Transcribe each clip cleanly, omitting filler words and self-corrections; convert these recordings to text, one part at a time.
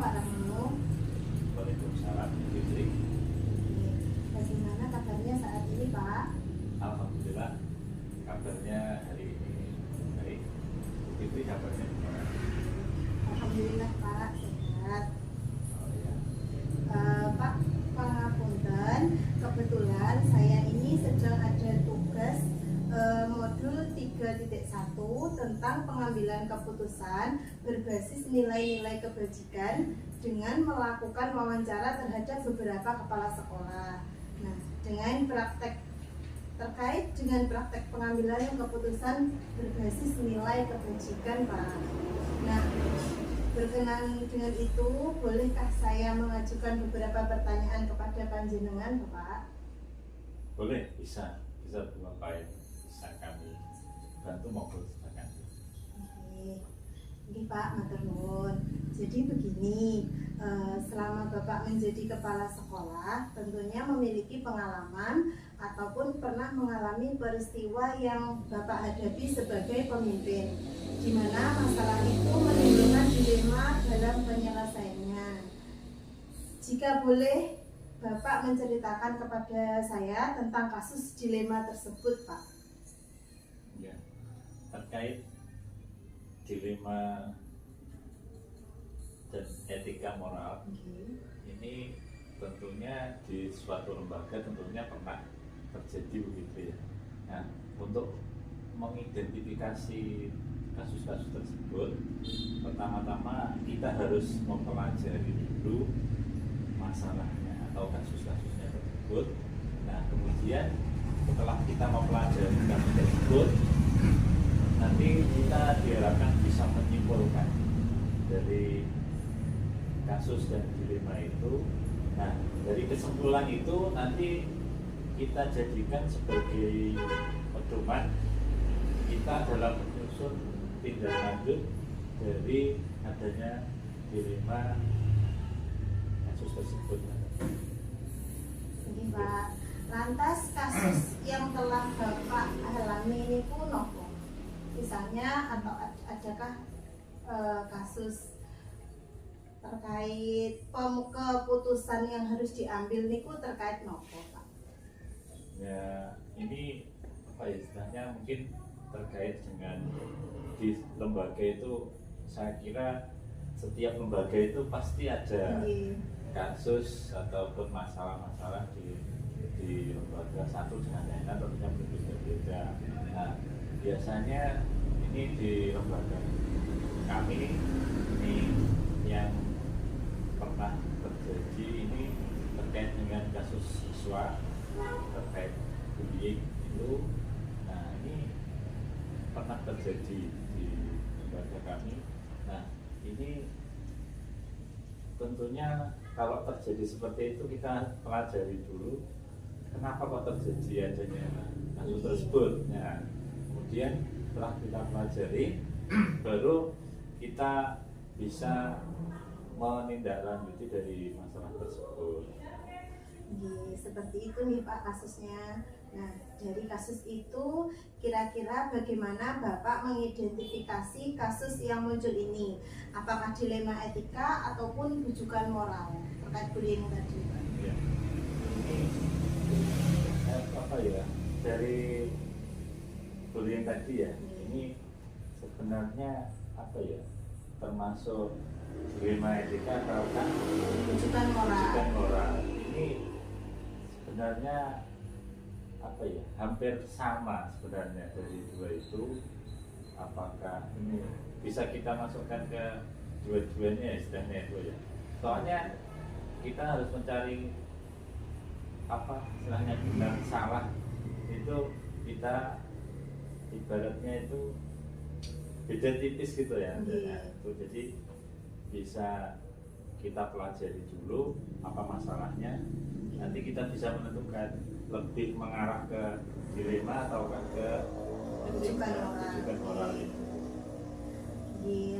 Pak Rahmano. Waalaikumsalam, Fitri. Bagaimana kabarnya saat ini, Pak? Alhamdulillah, kabarnya hari ini baik. Fitri, kabarnya gimana? Alhamdulillah, Pak, sehat. Oh ya. Pak, pangapunten, kebetulan saya ini sedang ada tugas modul 3.1 tentang pengambilan keputusan berbasis nilai-nilai kebajikan dengan melakukan wawancara terhadap beberapa kepala sekolah. Nah, dengan terkait dengan praktek pengambilan keputusan berbasis nilai kebajikan, Pak. Nah, berkenan dengan itu, bolehkah saya mengajukan beberapa pertanyaan kepada panjenengan, Bapak? Boleh, bisa Bapak yang bisa kami bantu maupun silakan. Oke, ini Pak, matur nuwun. Jadi begini, selama Bapak menjadi kepala sekolah, tentunya memiliki pengalaman ataupun pernah mengalami peristiwa yang Bapak hadapi sebagai pemimpin, di mana masalah itu menimbulkan dilema dalam penyelesaiannya. Jika boleh, Bapak menceritakan kepada saya tentang kasus dilema tersebut, Pak. Ya, terkait dilema dan etika moral, ini tentunya di suatu lembaga tentunya pernah terjadi begitu ya. Nah, untuk mengidentifikasi kasus-kasus tersebut, pertama-tama kita harus mempelajari dulu masalahnya atau kasus-kasusnya tersebut. Nah, kemudian setelah kita mempelajari kasus tersebut, nanti kita diharapkan bisa menyimpulkan dari kasus dan dilema itu. Nah, dari kesimpulan itu nanti kita jadikan sebagai pedoman kita dalam menyusun tindak lanjut dari adanya dilema kasus tersebut. Ini Pak, lantas kasus yang telah Bapak alami ini pun apa? Misalnya atau adakah kasus terkait keputusan yang harus diambil niku terkait nopo, Pak? Ya, ini apa ya istilahnya, mungkin terkait dengan di lembaga itu. Saya kira setiap lembaga itu pasti ada kasus ataupun masalah-masalah di lembaga satu dengan lain tentunya berbeda-beda. Nah, biasanya ini di lembaga kami ini yang pernah terjadi ini terkait dengan kasus siswa terkait bullying itu. Nah, ini pernah terjadi di lembaga kami. Nah, ini tentunya kalau terjadi seperti itu kita pelajari dulu kenapa kok terjadi adanya kasus tersebut. Nah, kemudian setelah kita pelajari baru kita bisa menindaklanjuti dari masalah tersebut. Seperti itu nih Pak kasusnya. Nah, dari kasus itu kira-kira bagaimana Bapak mengidentifikasi kasus yang muncul ini? Apakah dilema etika ataupun rujukan moral terkait bullying tadi, Pak? Ya. Ini apa ya, dari bullying tadi ya, ini sebenarnya apa ya, termasuk dilema etika atau kan Rujukan moral. Ini sebenarnya apa ya, hampir sama sebenarnya dari dua itu. Apakah ini bisa kita masukkan ke dua-duanya ya, istilahnya itu ya. Soalnya kita harus mencari apa istilahnya benar salah itu, kita ibaratnya itu beda tipis gitu ya. Itu jadi bisa kita pelajari dulu apa masalahnya, nanti kita bisa menentukan lebih mengarah ke dilema atau ke rujukan moral itu.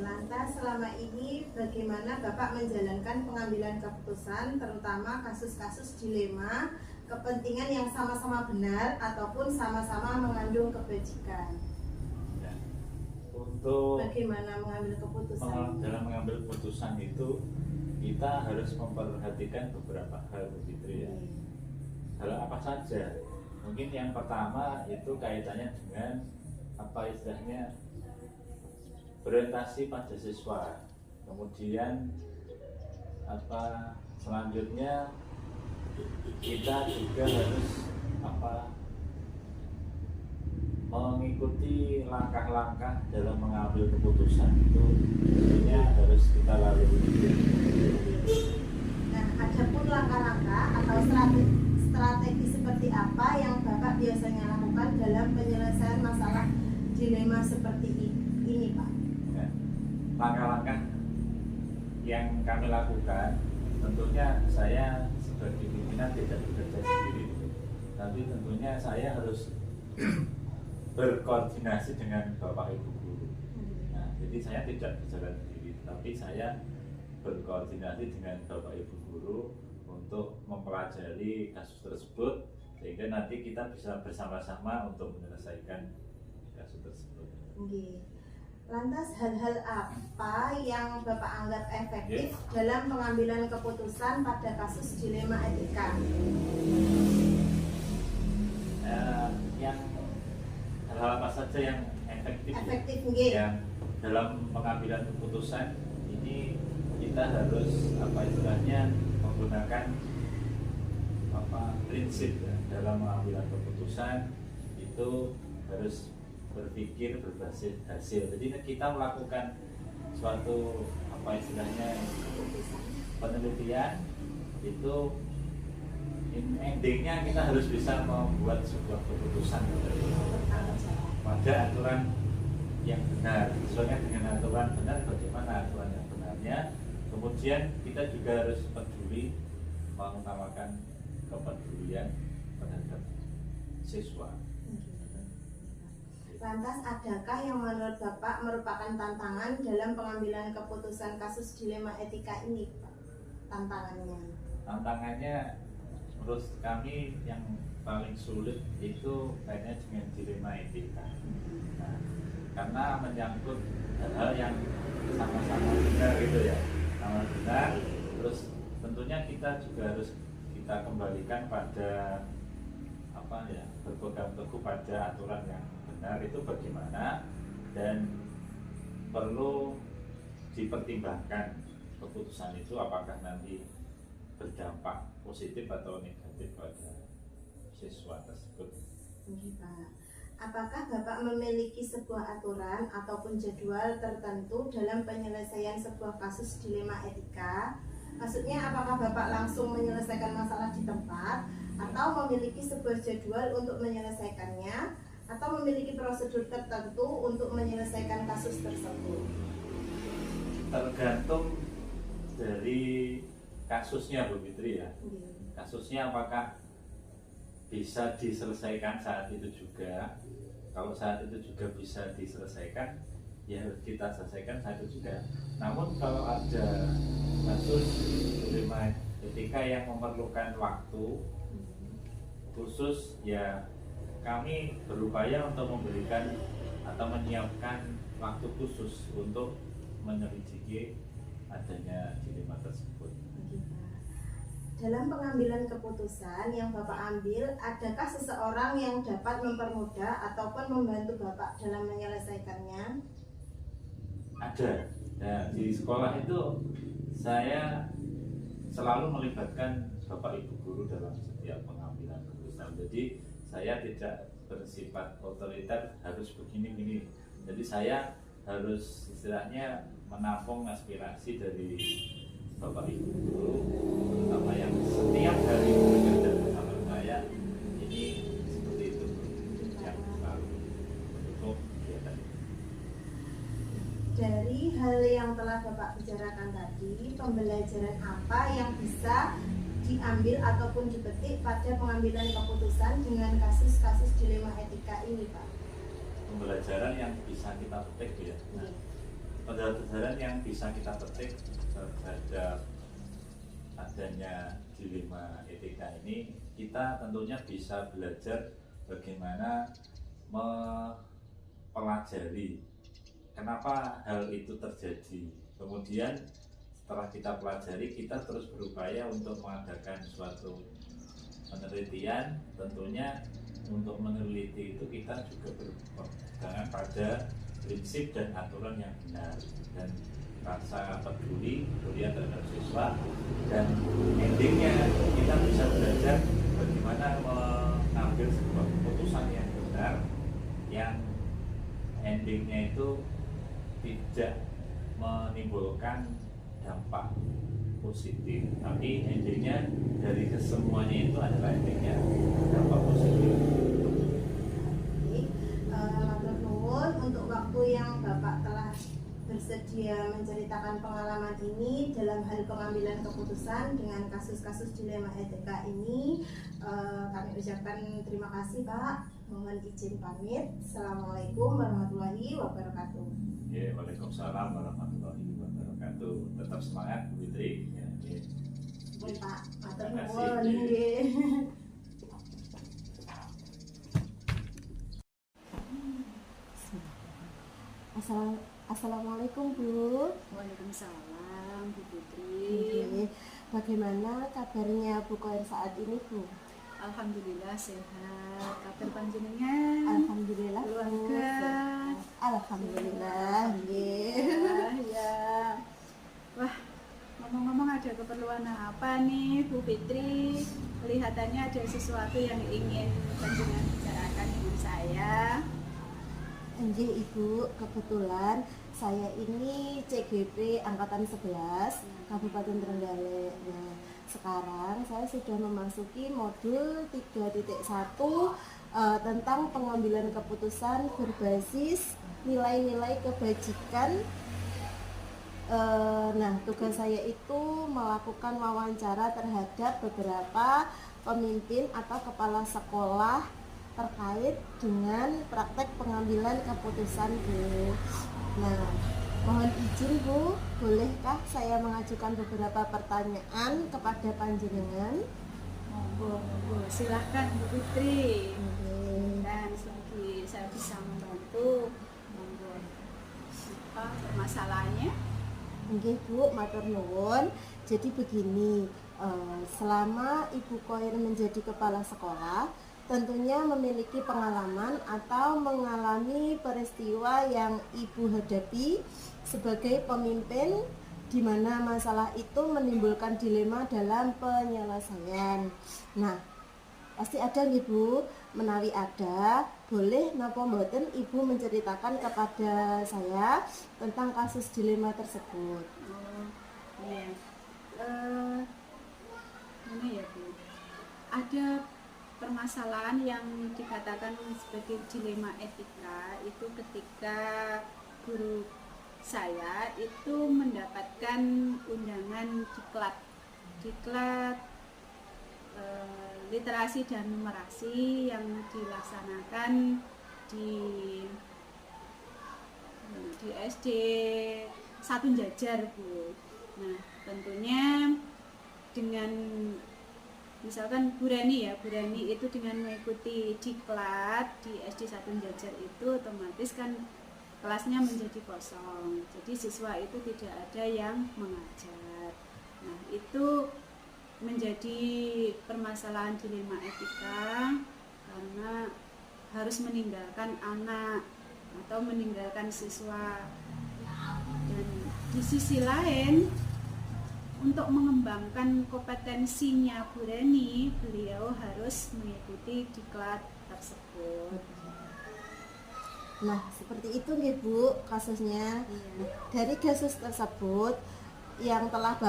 Lantas selama ini bagaimana Bapak menjalankan pengambilan keputusan terutama kasus-kasus dilema kepentingan yang sama-sama benar ataupun sama-sama mengandung kebajikan? Ya. Untuk bagaimana mengambil keputusan? Dalam mengambil keputusan itu kita harus memperhatikan beberapa hal begitu ya. Hal apa saja? Mungkin yang pertama itu kaitannya dengan apa istilahnya orientasi pada siswa. Kemudian apa selanjutnya kita juga harus mengikuti langkah-langkah dalam mengambil keputusan itu tentunya harus kita lalui. Nah, adapun langkah-langkah atau strategi seperti apa yang Bapak biasanya lakukan dalam penyelesaian masalah dilema seperti ini, Pak? Ya, langkah-langkah yang kami lakukan tentunya saya sebagai pimpinan tidak bekerja sendiri, tapi tentunya saya harus berkoordinasi dengan Bapak Ibu guru. Nah, jadi saya tidak berjalan sendiri, tapi saya berkoordinasi dengan Bapak Ibu guru untuk mempelajari kasus tersebut sehingga nanti kita bisa bersama-sama untuk menyelesaikan kasus tersebut. Lantas hal-hal apa yang Bapak anggap efektif dalam pengambilan keputusan pada kasus dilema etika? Yang hal apa saja yang efektif yang dalam pengambilan keputusan ini kita harus istilahnya menggunakan prinsip ya, dalam pengambilan keputusan itu harus berpikir berbasis hasil. Jadi kita melakukan suatu istilahnya penelitian itu endingnya kita harus bisa membuat sebuah keputusan pada aturan yang benar, sesuai dengan aturan benar. Bagaimana aturan yang benarnya, kemudian kita juga harus peduli mengutamakan kepedulian terhadap siswa. Lantas adakah yang menurut Bapak merupakan tantangan dalam pengambilan keputusan kasus dilema etika ini, Pak? Tantangannya menurut kami yang paling sulit itu kayaknya dengan dilema etika. Nah, karena menyangkut hal-hal yang sama-sama benar gitu ya, sama benar. Terus tentunya kita juga harus kita kembalikan pada berpegang teguh pada aturan yang benar itu bagaimana, dan perlu dipertimbangkan keputusan itu apakah nanti berdampak positif atau negatif pada siswa tersebut. Pak, apakah Bapak memiliki sebuah aturan ataupun jadwal tertentu dalam penyelesaian sebuah kasus dilema etika? Maksudnya apakah Bapak langsung menyelesaikan masalah di tempat atau memiliki sebuah jadwal untuk menyelesaikannya, atau memiliki prosedur tertentu untuk menyelesaikan kasus tersebut? Tergantung dari kasusnya begitu ya. Kasusnya apakah bisa diselesaikan saat itu juga. Kalau saat itu juga bisa diselesaikan, ya harus kita selesaikan saat itu juga. Namun kalau ada kasus dilema etika yang memerlukan waktu khusus, ya kami berupaya untuk memberikan atau menyiapkan waktu khusus untuk menyelidiki adanya dilema tersebut. Dalam pengambilan keputusan yang Bapak ambil, adakah seseorang yang dapat mempermudah ataupun membantu Bapak dalam menyelesaikannya? Ada. Nah, di sekolah itu saya selalu melibatkan Bapak Ibu guru dalam setiap pengambilan keputusan. Jadi saya tidak bersifat otoriter harus begini-gini. Jadi saya harus istilahnya menampung aspirasi dari Bapak Ibu guru, terutama yang setiap hari bekerja bersama saya. Ini seperti itu yang selalu mendukung kegiatan ini. Dari hal yang telah Bapak bicarakan tadi, pembelajaran apa yang bisa diambil ataupun dipetik pada pengambilan keputusan dengan kasus-kasus dilema etika ini, Pak? Pembelajaran yang bisa kita petik ya. Nah, pembelajaran yang bisa kita petik terhadap adanya dilema etika ini, kita tentunya bisa belajar bagaimana mempelajari kenapa hal itu terjadi. Kemudian setelah kita pelajari, kita terus berupaya untuk mengadakan suatu penelitian. Tentunya untuk meneliti itu kita juga berpegangan pada prinsip dan aturan yang benar dan rasa peduli terhadap siswa, dan endingnya kita bisa belajar bagaimana mengambil sebuah keputusan yang benar, yang endingnya itu tidak menimbulkan dampak positif, tapi endingnya dari kesemuanya itu adalah endingnya dampak positif. Matur nuwun untuk waktu yang Bapak telah bersedia menceritakan pengalaman ini dalam hal pengambilan keputusan dengan kasus-kasus dilema etika ini. Kami ucapkan terima kasih Pak. Mohon izin pamit. Assalamualaikum warahmatullahi wabarakatuh. Ya, waalaikumsalam warahmatullahi wabarakatuh. Tetap semangat Bu Fitri. Ya, ya. Pak, matur Terima kasih. nuwun nggih. Assalamualaikum Bu. Waalaikumsalam Bu Putri. Nggih. Bagaimana kabarnya Bu Koir saat ini Bu? Alhamdulillah sehat. Kabar panjenengan? Alhamdulillah. Keluarga? sehat. Alhamdulillah. Nggih. Ya. Wah, ngomong-ngomong ada keperluan apa nih Bu Fitri? Kelihatannya ada sesuatu yang ingin panjenengan bicarakan dengan saya. Nggih Ibu, kebetulan saya ini CGP Angkatan 11 Kabupaten Trenggalek. Nah, sekarang saya sudah memasuki modul 3.1 tentang pengambilan keputusan berbasis nilai-nilai kebajikan. Nah, tugas saya itu melakukan wawancara terhadap beberapa pemimpin atau kepala sekolah terkait dengan praktek pengambilan keputusan Bu. Nah, mohon izin Bu, bolehkah saya mengajukan beberapa pertanyaan kepada panjenengan? Monggo, silahkan Bu Fitri. Oke. Dan selagi saya bisa membantu, monggo. Apa permasalahannya? Nggih Bu, matur nuwun. Jadi begini, selama Ibu Koir menjadi kepala sekolah, tentunya memiliki pengalaman atau mengalami peristiwa yang Ibu hadapi sebagai pemimpin, di mana masalah itu menimbulkan dilema dalam penyelesaian. Nah, pasti ada nih Bu, menawi ada, boleh napa mboten Ibu menceritakan kepada saya tentang kasus dilema tersebut. Oh, iya. Mana ya Bu? Ada permasalahan yang dikatakan sebagai dilema etika itu ketika guru saya itu mendapatkan undangan diklat literasi dan numerasi yang dilaksanakan di SD Satu Jajar Bu. Nah, tentunya dengan misalkan Bu Rani itu dengan mengikuti diklat di SD Satu Jajar itu otomatis kan kelasnya menjadi kosong, jadi siswa itu tidak ada yang mengajar. Nah, itu menjadi permasalahan dilema etika karena harus meninggalkan anak atau meninggalkan siswa. Dan di sisi lain, untuk mengembangkan kompetensinya Bu Reni, beliau harus mengikuti diklat tersebut. Nah, seperti itu nih Bu kasusnya. Iya. Nah, dari kasus tersebut yang telah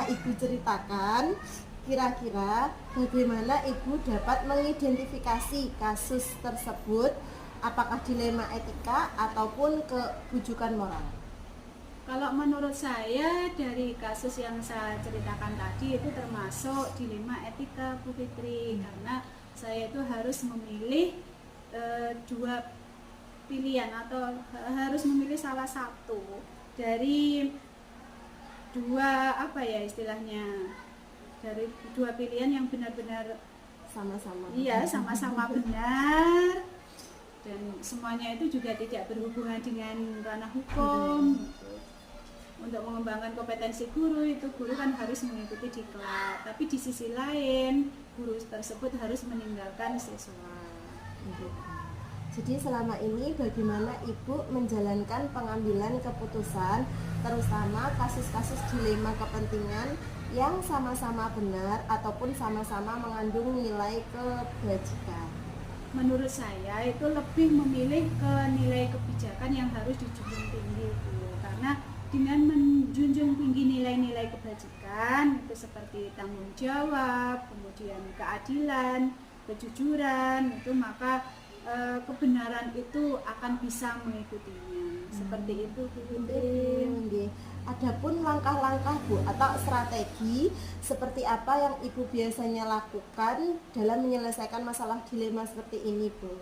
Ibu ceritakan, kira-kira bagaimana Ibu dapat mengidentifikasi kasus tersebut, apakah dilema etika ataupun kebujukan moral? Kalau menurut saya dari kasus yang saya ceritakan tadi itu termasuk dilema etika Bu Fitri, karena saya itu harus memilih dua pilihan atau harus memilih salah satu dari dua dari dua pilihan yang benar-benar Sama-sama. iya sama-sama benar dan semuanya itu juga tidak berhubungan dengan ranah hukum. untuk mengembangkan kompetensi guru itu guru kan harus mengikuti diklat, tapi di sisi lain guru tersebut harus meninggalkan siswa. Jadi selama ini bagaimana Ibu menjalankan pengambilan keputusan terutama kasus-kasus dilema kepentingan yang sama-sama benar ataupun sama-sama mengandung nilai kebajikan? Menurut saya itu lebih memilih ke nilai kebijakan yang harus dijunjung tinggi itu. Karena dengan menjunjung tinggi nilai-nilai kebajikan itu seperti tanggung jawab, kemudian keadilan, kejujuran, itu maka kebenaran itu akan bisa mengikutinya. Seperti itu Bu Putri. Adapun langkah-langkah Bu atau strategi seperti apa yang Ibu biasanya lakukan dalam menyelesaikan masalah dilema seperti ini Bu?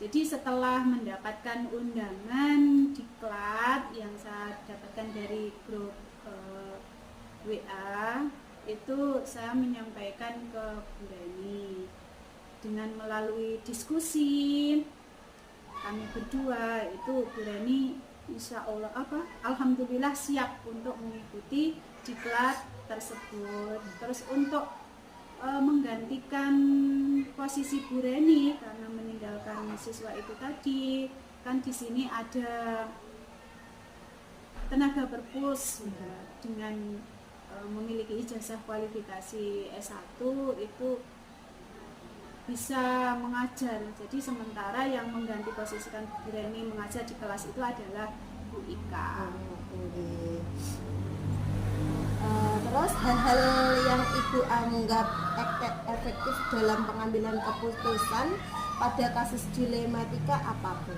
Jadi setelah mendapatkan undangan diklat yang saya dapatkan dari grup WA, itu saya menyampaikan ke Bu Reni dengan melalui diskusi kami berdua itu Bu Reni insya Allah alhamdulillah siap untuk mengikuti diklat tersebut. Terus untuk menggantikan posisi Bu Reni karena meninggalkan siswa itu tadi, kan di sini ada tenaga perpus ya, dengan memiliki ijazah kualifikasi S1 itu bisa mengajar. Jadi sementara yang mengganti posisikan Bu Reni mengajar di kelas itu adalah Bu Ika. Terus hal-hal yang Ibu anggap efektif dalam pengambilan keputusan pada kasus dilematika apa Bu?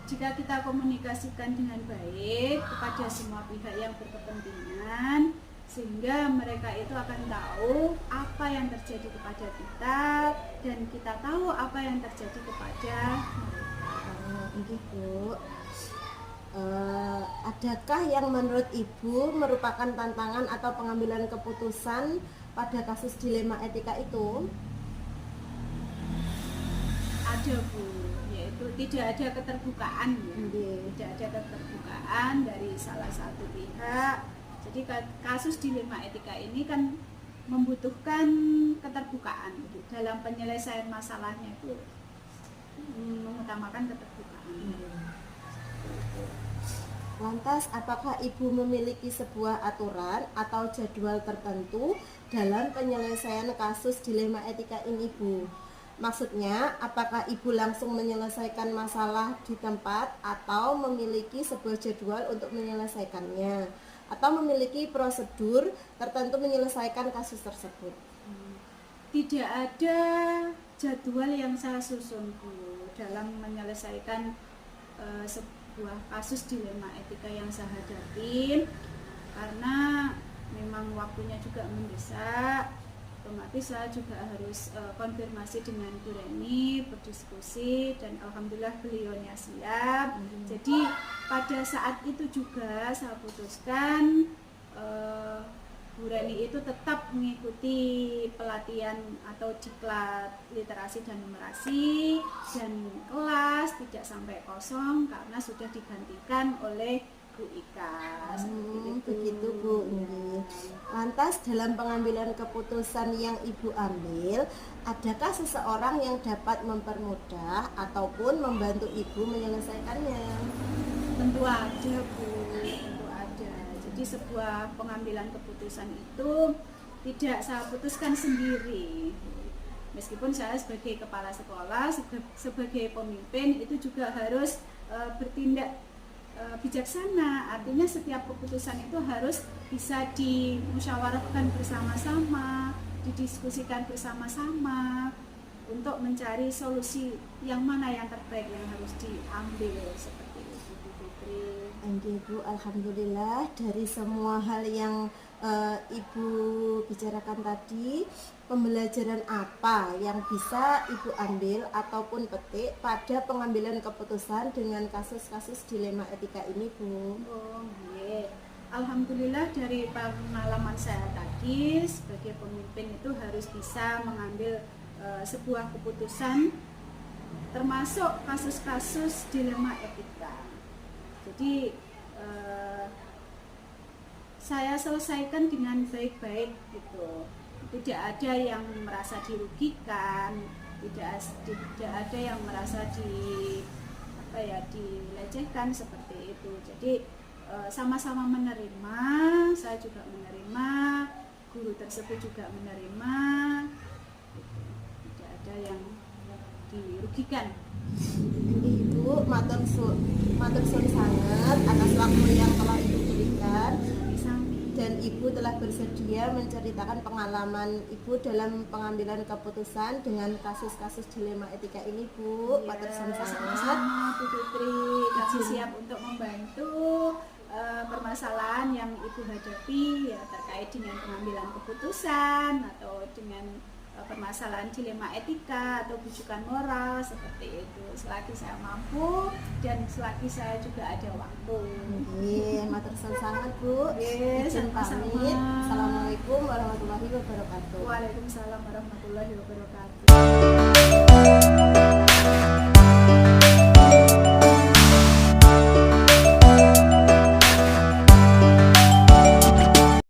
Jika kita komunikasikan dengan baik kepada semua pihak yang berkepentingan, sehingga mereka itu akan tahu apa yang terjadi kepada kita dan kita tahu apa yang terjadi kepada mereka. Bu, adakah yang menurut Ibu merupakan tantangan atau pengambilan keputusan pada kasus dilema etika itu? Ada Bu, yaitu tidak ada keterbukaan ya. Tidak ada keterbukaan dari salah satu pihak. Jadi kasus dilema etika ini kan membutuhkan keterbukaan dalam penyelesaian masalahnya, itu mengutamakan keterbukaan. Lantas, apakah Ibu memiliki sebuah aturan atau jadwal tertentu dalam penyelesaian kasus dilema etika ini Bu? Maksudnya, apakah Ibu langsung menyelesaikan masalah di tempat atau memiliki sebuah jadwal untuk menyelesaikannya? Atau memiliki prosedur tertentu menyelesaikan kasus tersebut? Tidak ada jadwal yang saya susun Bu dalam menyelesaikan sebuah kasus dilema etika yang saya hadapi, karena memang waktunya juga mendesak. Otomatis saya juga harus konfirmasi dengan Bu Reni, berdiskusi, dan alhamdulillah beliaunya siap. Jadi pada saat itu juga saya putuskan Bu Reni itu tetap mengikuti pelatihan atau diklat literasi dan numerasi, dan kelas tidak sampai kosong karena sudah digantikan oleh Bu Ika. Begitu Bu. Lantas dalam pengambilan keputusan yang Ibu ambil, adakah seseorang yang dapat mempermudah ataupun membantu Ibu menyelesaikannya? Tentu ada Bu, tentu ada. Jadi sebuah pengambilan keputusan itu tidak saya putuskan sendiri. Meskipun saya sebagai kepala sekolah, sebagai pemimpin itu juga harus bertindak bijaksana. Artinya setiap keputusan itu harus bisa dimusyawarahkan bersama-sama, didiskusikan bersama-sama untuk mencari solusi yang mana yang terbaik yang harus diambil, seperti itu Bu Putri. Bu, alhamdulillah dari semua hal yang Ibu bicarakan tadi, pembelajaran apa yang bisa Ibu ambil ataupun petik pada pengambilan keputusan dengan kasus-kasus dilema etika ini Bu? Alhamdulillah dari pengalaman saya tadi sebagai pemimpin itu harus bisa mengambil sebuah keputusan termasuk kasus-kasus dilema etika. Jadi saya selesaikan dengan baik-baik gitu. Tidak ada yang merasa dirugikan, tidak ada yang merasa dilecehkan seperti itu. Jadi sama-sama menerima, saya juga menerima, guru tersebut juga menerima, tidak ada yang dirugikan. Ibu matur suwun sangat atas waktu yang telah Ibu berikan, dan Ibu telah bersedia menceritakan pengalaman Ibu dalam pengambilan keputusan dengan kasus-kasus dilema etika ini, Bu. Matur suwun sangat. Sama-sama Bu Fitri, kami siap untuk membantu permasalahan yang Ibu hadapi ya, terkait dengan pengambilan keputusan atau dengan permasalahan dilema etika atau bujukan moral seperti itu, selagi saya mampu dan selagi saya juga ada waktu. Iya, matur suwun sangat, Bu. Yes, Izin sama-sama. pamit. Assalamualaikum warahmatullahi wabarakatuh. Waalaikumsalam warahmatullahi wabarakatuh.